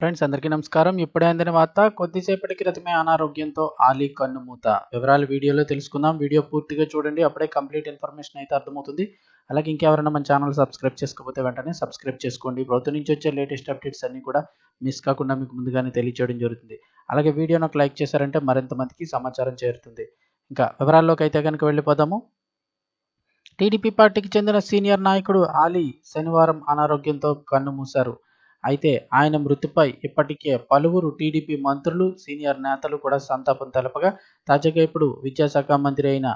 Friends అందరికీ నమస్కారం. ఇప్పుడే అందిన వార్త. కొద్దిసేపటి క్రితమే అనారోగ్యంతో ఆలీ కన్నుమూత. వివరాలు వీడియోలో తెలుసుకుందాం. వీడియో పూర్తిగా చూడండి. అప్పుడే కంప్లీట్ ఇన్ఫర్మేషన్ అయితే అర్థమవుతుంది. అలాగే ఇంకెవరైనా మన ఛానల్ సబ్స్క్రైబ్ చేసుకోకపోతే వెంటనే సబ్స్క్రైబ్ చేసుకోండి. ప్రభుత్వం నుంచి వచ్చే లేటెస్ట్ అప్డేట్స్ అన్నీ కూడా మిస్ కాకుండా మీకు ముందుగానే తెలియచేయడం జరుగుతుంది. అలాగే వీడియోని ఒక లైక్ చేశారంటే మరింత మందికి సమాచారం చేరుతుంది. ఇంకా వివరాల్లోకి అయితే కనుక వెళ్ళిపోదాము. టీడీపీ పార్టీకి చెందిన సీనియర్ నాయకుడు ఆలీ శనివారం అనారోగ్యంతో కన్నుమూశారు. అయితే ఆయన మృతిపై ఇప్పటికే పలువురు టీడీపీ మంత్రులు, సీనియర్ నేతలు కూడా సంతాపం తెలపగా, తాజాగా ఇప్పుడు విద్యాశాఖ మంత్రి అయిన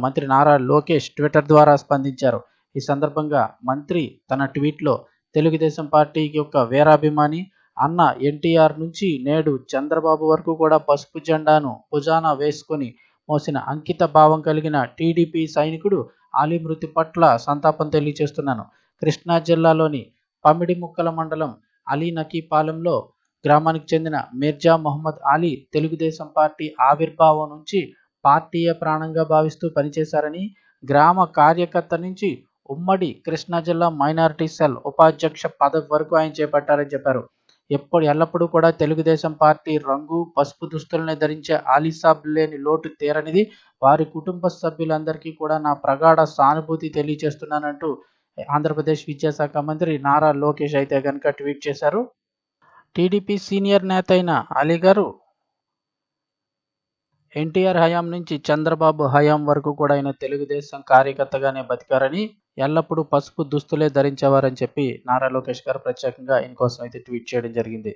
మంత్రి నారా లోకేష్ ట్విట్టర్ ద్వారా స్పందించారు. ఈ సందర్భంగా మంత్రి తన ట్వీట్లో తెలుగుదేశం పార్టీ యొక్క వీరాభిమాని అన్న ఎన్టీఆర్ నుంచి నేడు చంద్రబాబు వరకు కూడా పసుపు జెండాను భుజాన వేసుకొని మోసిన అంకిత భావం కలిగిన టీడీపీ సైనికుడు ఆలీ మృతి పట్ల సంతాపం తెలియజేస్తున్నాను. కృష్ణా జిల్లాలోని పమిడిముక్కల మండలం అలీనకీపాలెంలో గ్రామానికి చెందిన మిర్జా మొహమ్మద్ అలీ తెలుగుదేశం పార్టీ ఆవిర్భావం నుంచి పార్టీయే ప్రాణంగా భావిస్తూ పనిచేశారని, గ్రామ కార్యకర్త నుంచి ఉమ్మడి కృష్ణా జిల్లా మైనారిటీ సెల్ ఉపాధ్యక్ష పదవి వరకు ఆయన చేపట్టారని చెప్పారు. ఎల్లప్పుడూ కూడా తెలుగుదేశం పార్టీ రంగు, పసుపు దుస్తులనే ధరించే ఆలీసాబ్ లేని లోటు తీరనిది. వారి కుటుంబ సభ్యులందరికీ కూడా నా ప్రగాఢ సానుభూతి తెలియజేస్తున్నానంటూ ఆంధ్రప్రదేశ్ విద్యాశాఖ మంత్రి నారా లోకేష్ అయితే కనుక ట్వీట్ చేశారు. టీడీపీ సీనియర్ నేత అయిన అలీ గారు ఎన్టీఆర్ హయాం నుంచి చంద్రబాబు హయాం వరకు కూడా ఆయన తెలుగుదేశం కార్యకర్తగానే బతికారని, ఎల్లప్పుడూ పసుపు దుస్తులే ధరించేవారని చెప్పి నారా లోకేష్ గారు ప్రత్యేకంగా ఆయన కోసం అయితే ట్వీట్ చేయడం జరిగింది.